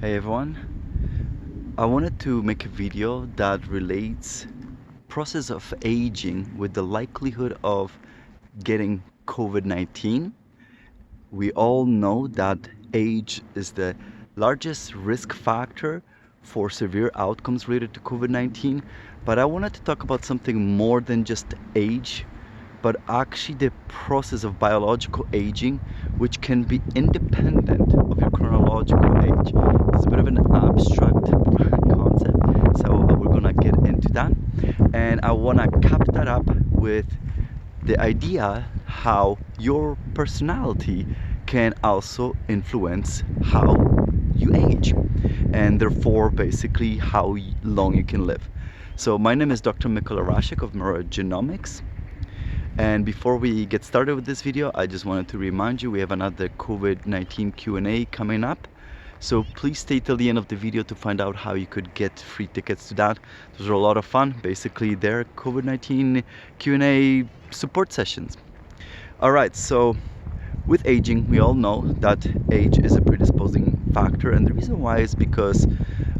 Hey everyone, I wanted to make a video that relates process of aging with the likelihood of getting COVID-19. We all know that age is the largest risk factor for severe outcomes related to COVID-19, but I wanted to talk about something more than just age, but actually the process of biological aging, which can be independent of your chronological age. It's a bit of an abstract concept, so we're gonna get into that, and I wanna cap that up with the idea how your personality can also influence how you age, and therefore basically how long you can live. So my name is Dr. Mikola Rashek of Neurogenomics. And before we get started with this video, I just wanted to remind you we have another COVID-19 Q&A coming up. So please stay till the end of the video to find out how you could get free tickets to that. Those are a lot of fun. Basically, they're COVID-19 Q&A support sessions. All right, so with aging, we all know that age is a predisposing factor. And the reason why is because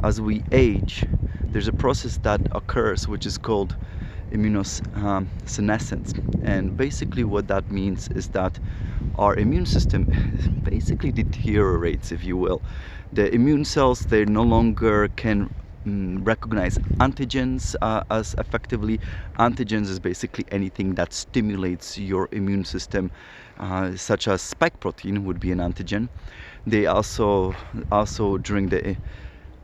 as we age, there's a process that occurs which is called senescence, and basically what that means is that our immune system basically deteriorates, if you will. The immune cells, they no longer can recognize antigens as effectively. Antigens is basically anything that stimulates your immune system, such as spike protein would be an antigen. They also during the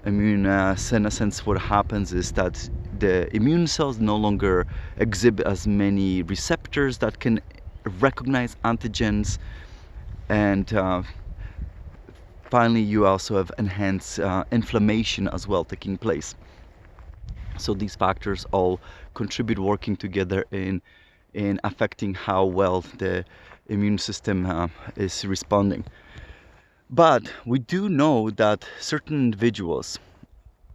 immune senescence, what happens is that the immune cells no longer exhibit as many receptors that can recognize antigens, and finally you also have enhanced inflammation as well taking place. So these factors all contribute working together in affecting how well the immune system is responding. But we do know that certain individuals,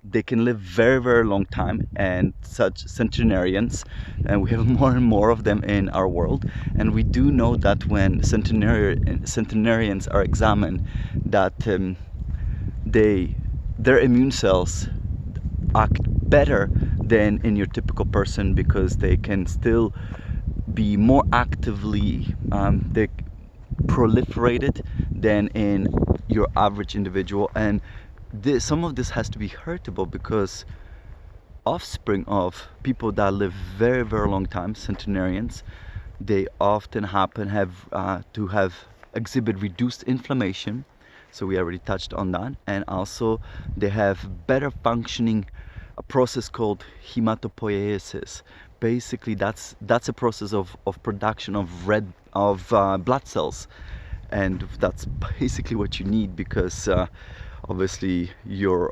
they can live very, very long time, and such centenarians, and we have more and more of them in our world. And we do know that when centenarians are examined, that their immune cells act better than in your typical person, because they can still be more actively they proliferated than in your average individual. And some of this has to be heritable, because offspring of people that live very, very long time, centenarians, they often exhibit reduced inflammation. So we already touched on that. And also they have better functioning a process called hematopoiesis. Basically that's a process of production of blood cells, and that's basically what you need, because obviously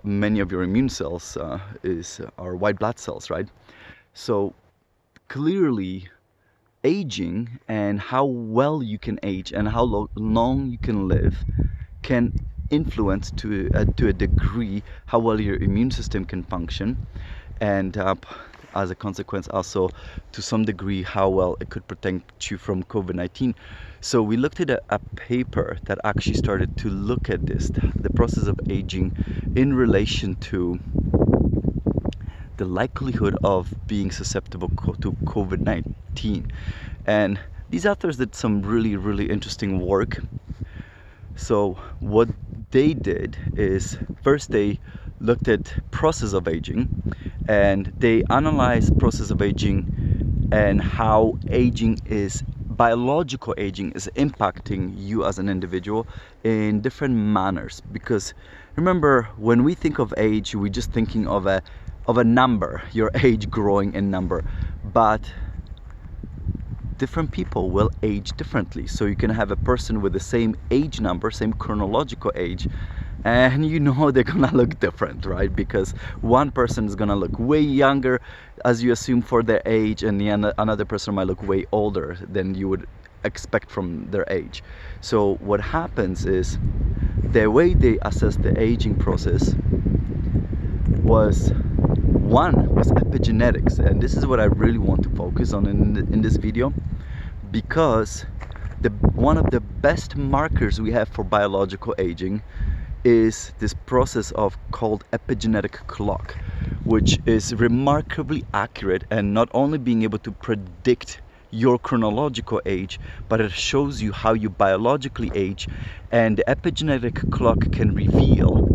many of your immune cells are white blood cells, right? So clearly aging and how well you can age and how long you can live can influence to a degree how well your immune system can function, and as a consequence also to some degree how well it could protect you from COVID-19. So we looked at a paper that actually started to look at this, the process of aging in relation to the likelihood of being susceptible to COVID-19. And these authors did some really, really interesting work. So what they did is, first they looked at process of aging, and they analyzed process of aging and how biological aging is impacting you as an individual in different manners. Because remember, when we think of age, we're just thinking of a number, your age growing in number, but different people will age differently. So you can have a person with the same age number, same chronological age, and you know they're gonna look different, right? Because one person is gonna look way younger, as you assume, for their age, and another person might look way older than you would expect from their age. So what happens is, the way they assess the aging process was epigenetics, and this is what I really want to focus on in this video, because one of the best markers we have for biological aging is this process of called epigenetic clock, which is remarkably accurate, and not only being able to predict your chronological age, but it shows you how you biologically age. And the epigenetic clock can reveal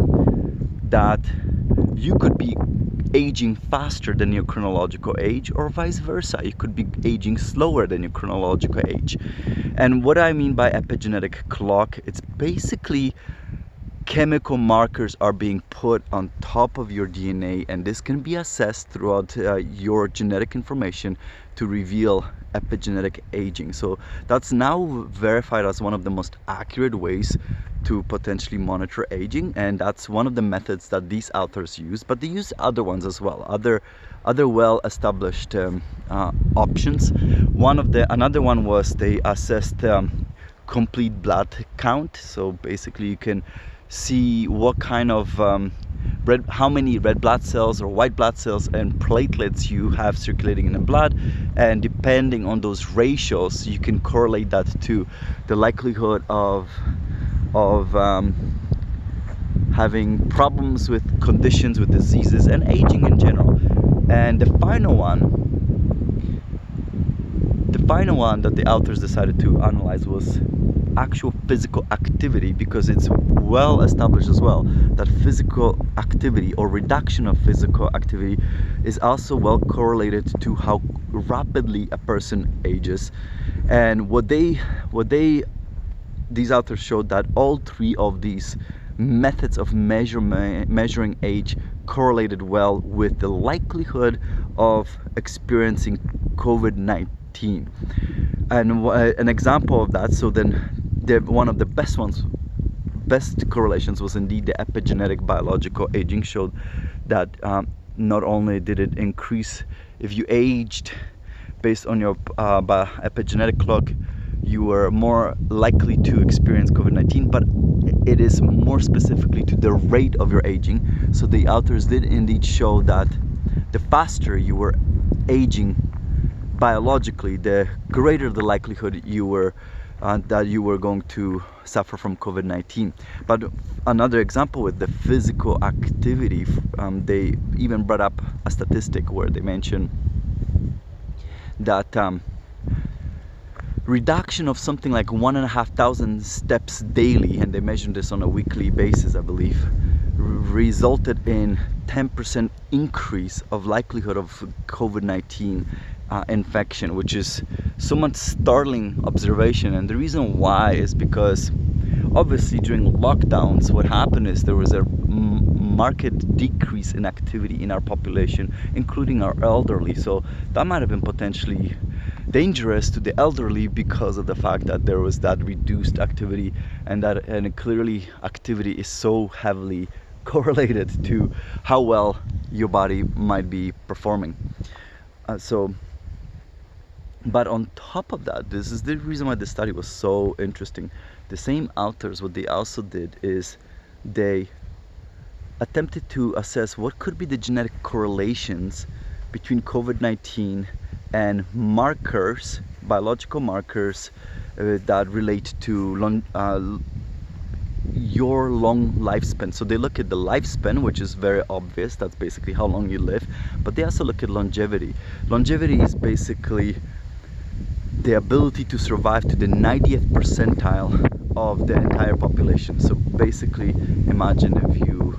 that you could be aging faster than your chronological age, or vice versa. You could be aging slower than your chronological age. And what I mean by epigenetic clock, it's basically chemical markers are being put on top of your DNA, and this can be assessed throughout your genetic information to reveal epigenetic aging. So that's now verified as one of the most accurate ways to potentially monitor aging, and that's one of the methods that these authors use. But they use other ones as well, other well-established options. Another one was they assessed complete blood count. So basically you can see what kind of how many red blood cells or white blood cells and platelets you have circulating in the blood, and depending on those ratios you can correlate that to the likelihood of having problems with conditions, with diseases, and aging in general. And the final one that the authors decided to analyze was actual physical activity, because it's well established as well that physical activity or reduction of physical activity is also well correlated to how rapidly a person ages. And these authors showed that all three of these methods of measuring age correlated well with the likelihood of experiencing COVID-19. And an example of that, so then one of the best correlations was indeed the epigenetic biological aging. Showed that not only did it increase if you aged based on your epigenetic clock, you were more likely to experience COVID-19, but it is more specifically to the rate of your aging. So the authors did indeed show that the faster you were aging biologically, the greater the likelihood you were that you were going to suffer from COVID-19. But another example with the physical activity, they even brought up a statistic where they mentioned that reduction of something like 1,500 steps daily, and they measured this on a weekly basis, I believe, resulted in 10% increase of likelihood of COVID-19 infection, which is somewhat startling observation. And the reason why is because obviously during lockdowns what happened is there was a marked decrease in activity in our population, including our elderly. So that might have been potentially dangerous to the elderly because of the fact that there was that reduced activity, and clearly activity is so heavily correlated to how well your body might be performing. But on top of that, this is the reason why this study was so interesting. The same authors, what they also did is they attempted to assess what could be the genetic correlations between COVID-19 and markers, biological markers that relate to your long lifespan. So they look at the lifespan, which is very obvious, that's basically how long you live, but they also look at longevity. Longevity is basically the ability to survive to the 90th percentile of the entire population. So basically imagine if you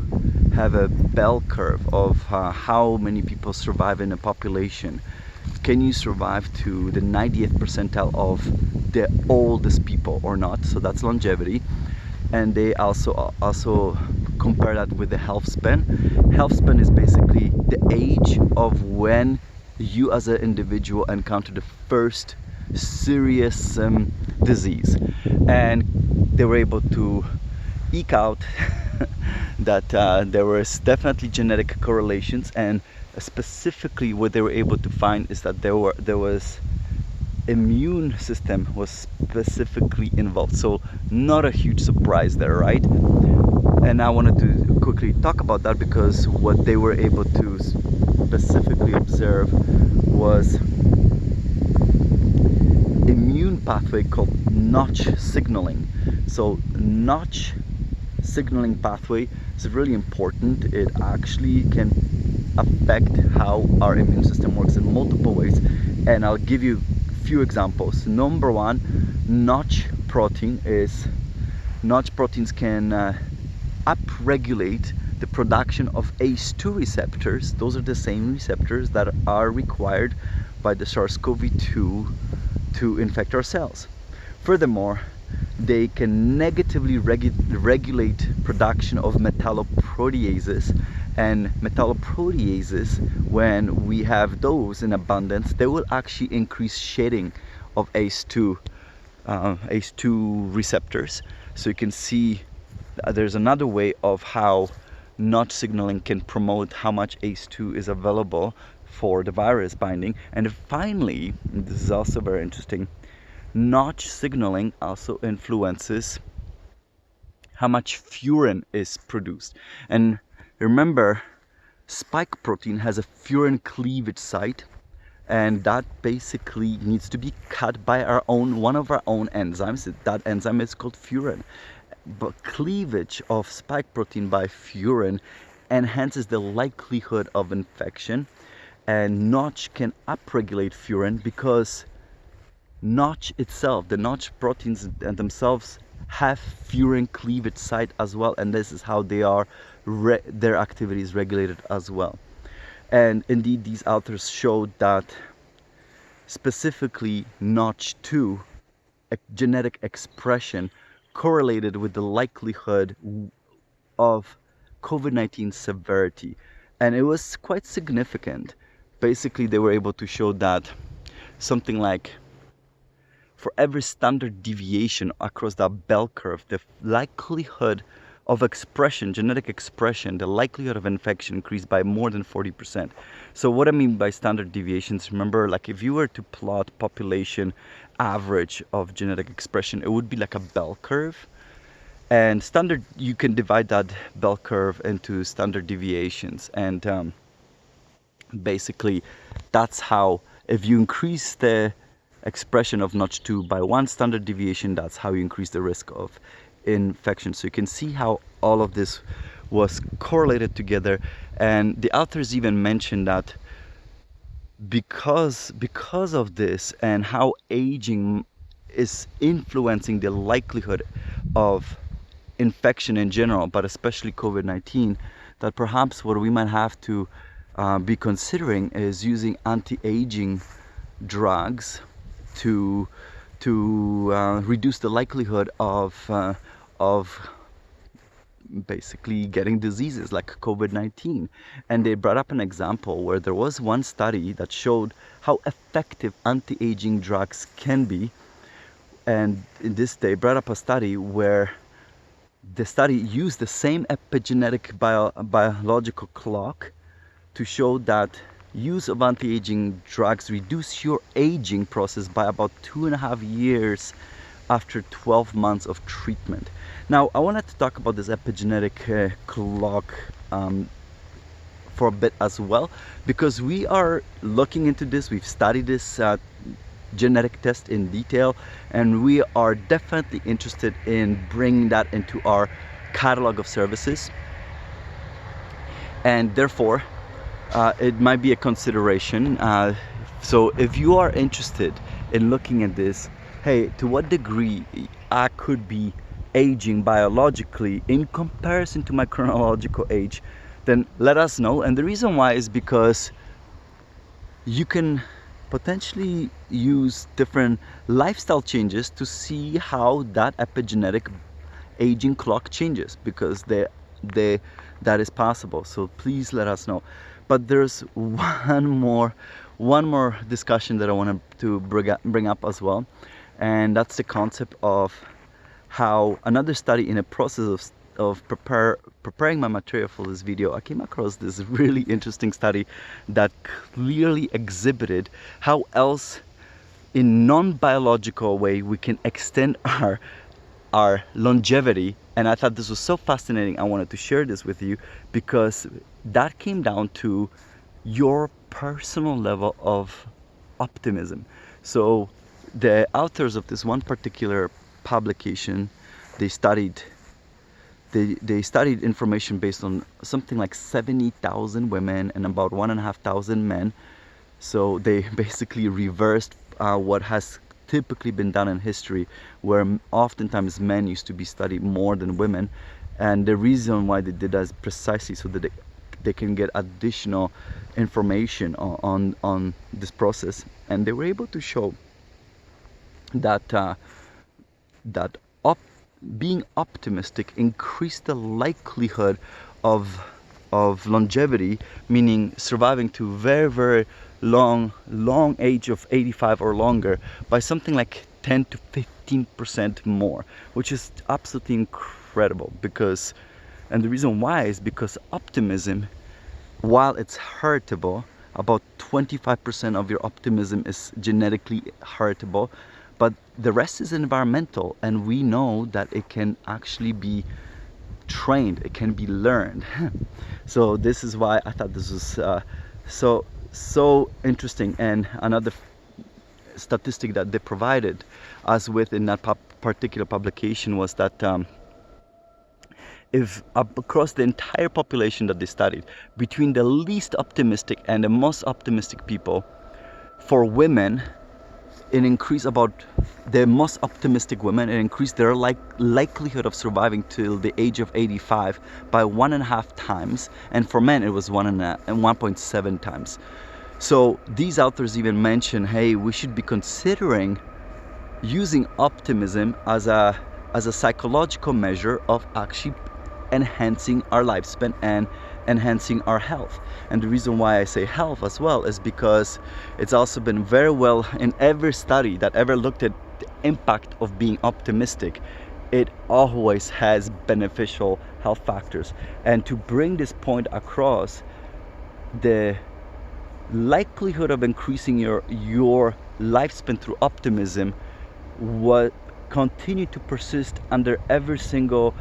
have a bell curve of how many people survive in a population. Can you survive to the 90th percentile of the oldest people or not? So that's longevity. And they also compare that with the health span. Health span is basically the age of when you as an individual encounter the first serious disease. And they were able to eke out that there was definitely genetic correlations, and specifically what they were able to find is that there was immune system was specifically involved. So not a huge surprise there, right? And I wanted to quickly talk about that because what they were able to specifically observe was immune pathway called Notch signaling. So Notch signaling pathway is really important. It actually can affect how our immune system works in multiple ways, and I'll give you a few examples. Number one, notch proteins can upregulate the production of ACE2 receptors. Those are the same receptors that are required by the SARS-CoV-2 to infect our cells. Furthermore, they can negatively regulate production of metalloproteases, and metalloproteases, when we have those in abundance, they will actually increase shedding of ACE2 receptors. So you can see there's another way of how notch signaling can promote how much ACE2 is available for the virus binding. And finally, and this is also very interesting, notch signaling also influences how much furin is produced. And remember, spike protein has a furin cleavage site, and that basically needs to be cut by one of our own enzymes. That enzyme is called furin. But cleavage of spike protein by furin enhances the likelihood of infection, and notch can upregulate furin because notch itself, the notch proteins themselves, have furin cleavage site as well, and this is how their activity is regulated as well. And indeed, these authors showed that specifically notch2 genetic expression correlated with the likelihood of COVID-19 severity, and it was quite significant. Basically, they were able to show that something like, for every standard deviation across that bell curve, the likelihood of expression, genetic expression, the likelihood of infection increased by more than 40%. So what I mean by standard deviations, remember, like if you were to plot population average of genetic expression, it would be like a bell curve. And standard, you can divide that bell curve into standard deviations. And basically, that's how, if you increase the expression of notch2 by 1 standard deviation, that's how you increase the risk of infection. So you can see how all of this was correlated together, and the authors even mentioned that because of this and how aging is influencing the likelihood of infection in general, but especially COVID-19, that perhaps what we might have to be considering is using anti-aging drugs to reduce the likelihood of basically getting diseases like COVID-19. And they brought up an example where there was one study that showed how effective anti-aging drugs can be. And in this, they brought up a study where the study used the same epigenetic biological clock to show that use of anti-aging drugs reduce your aging process by about 2.5 years after 12 months of treatment. Now, I wanted to talk about this epigenetic clock for a bit as well, because we are looking into this. We've studied this genetic test in detail, and we are definitely interested in bringing that into our catalog of services. And therefore, it might be a consideration. So if you are interested in looking at this, hey, to what degree I could be aging biologically in comparison to my chronological age, then let us know. And the reason why is because you can potentially use different lifestyle changes to see how that epigenetic aging clock changes, because that is possible. So please let us know. But there's one more discussion that I wanted to bring up as well, and that's the concept of how another study, in a process of preparing my material for this video, I came across this really interesting study that clearly exhibited how else in non-biological way we can extend our longevity. And I thought this was so fascinating. I wanted to share this with you because that came down to your personal level of optimism. So the authors of this one particular publication, they studied they studied information based on something like 70,000 women and about 1,500 men. So they basically reversed what has typically been done in history, where oftentimes men used to be studied more than women. And the reason why they did that is precisely so that they can get additional information on this process. And they were able to show that that being optimistic increased the likelihood of longevity, meaning surviving to very long age of 85 or longer, by something like 10 to 15% more, which is absolutely incredible. Because, and the reason why is because optimism, while it's heritable, about 25% of your optimism is genetically heritable, but the rest is environmental, and we know that it can actually be trained, it can be learned. So this is why I thought this was so interesting. And another statistic that they provided us with in that particular publication was that if across the entire population that they studied, between the least optimistic and the most optimistic people, for women, it increased about the most optimistic women, it increased their likelihood of surviving till the age of 85 by 1.5 times, and for men it was 1.7 times. So these authors even mention, hey, we should be considering using optimism as a psychological measure of actually enhancing our lifespan and enhancing our health. And the reason why I say health as well is because it's also been very well in every study that ever looked at the impact of being optimistic. It always has beneficial health factors. And to bring this point across, the likelihood of increasing your lifespan through optimism will continue to persist under every single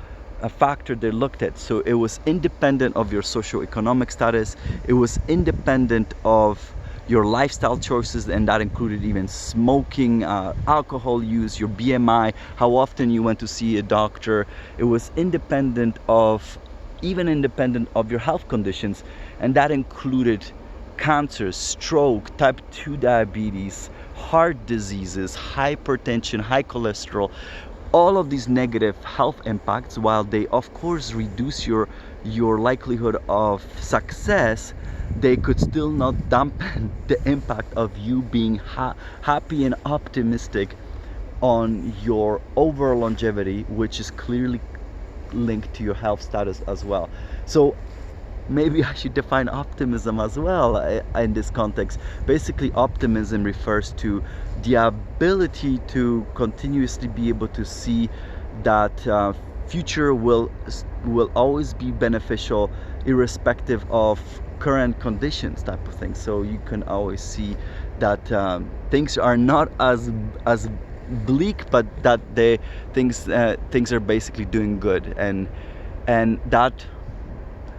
factor they looked at. So it was independent of your socioeconomic status, it was independent of your lifestyle choices, and that included even smoking, alcohol use, your BMI, how often you went to see a doctor. It was independent of your health conditions, and that included cancer, stroke, type 2 diabetes, heart diseases, hypertension, high cholesterol. All of these negative health impacts, while they of course reduce your likelihood of success, they could still not dampen the impact of you being happy and optimistic on your overall longevity, which is clearly linked to your health status as well. So maybe I should define optimism as well in this context. Basically, optimism refers to the ability to continuously be able to see that future will always be beneficial irrespective of current conditions, type of thing. So you can always see that things are not as bleak, but that things are basically doing good, and that,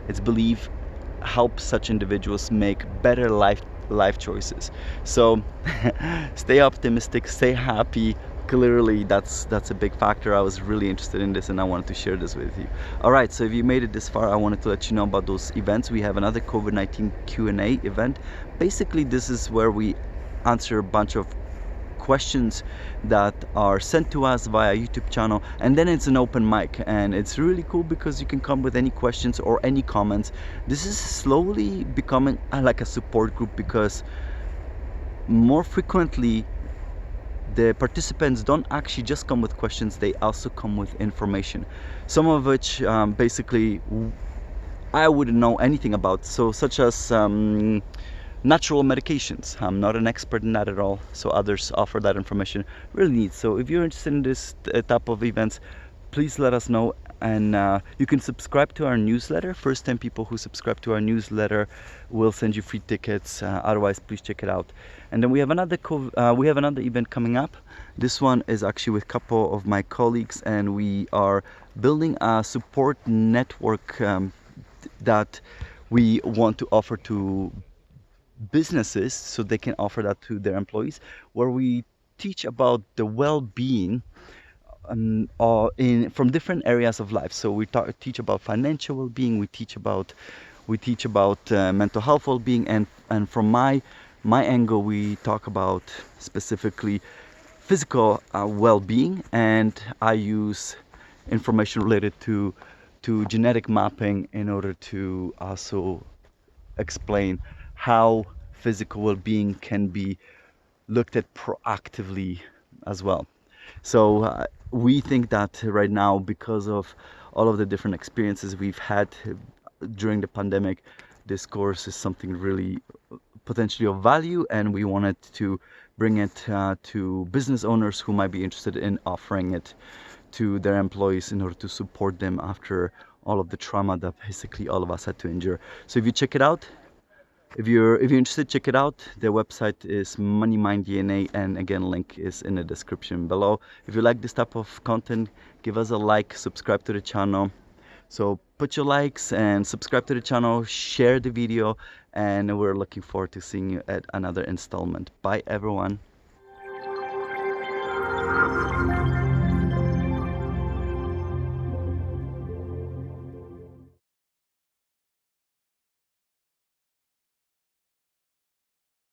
it's believed, helps such individuals make better life choices. So stay optimistic, stay happy. Clearly that's a big factor. I was really interested in this and I wanted to share this with you. All right, so if you made it this far, I wanted to let you know about those events. We have another COVID-19 Q&A event. Basically, this is where we answer a bunch of questions that are sent to us via YouTube channel, and then it's an open mic, and it's really cool because you can come with any questions or any comments. This is slowly becoming like a support group, because more frequently the participants don't actually just come with questions, they also come with information, some of which basically I wouldn't know anything about, so such as natural medications. I'm not an expert in that at all, so others offer that information. Really neat. So if you're interested in this type of events, please let us know, and you can subscribe to our newsletter. First 10 people who subscribe to our newsletter will send you free tickets. Otherwise, please check it out. And then we have another event coming up. This one is actually with a couple of my colleagues, and we are building a support network that we want to offer to businesses so they can offer that to their employees, where we teach about the well-being or from different areas of life. So we teach about financial well-being, we teach about mental health well-being, and from my angle, we talk about specifically physical well-being, and I use information related to genetic mapping in order to also explain how physical well-being can be looked at proactively as well. So we think that right now, because of all of the different experiences we've had during the pandemic, this course is something really potentially of value, and we wanted to bring it to business owners who might be interested in offering it to their employees in order to support them after all of the trauma that basically all of us had to endure. So if you check it out, if you're interested, check it out. Their website is moneyminddna, and again, link is in the description below. If you like this type of content, give us a like, subscribe to the channel. So put your likes and subscribe to the channel, share the video, and we're looking forward to seeing you at another installment. Bye everyone.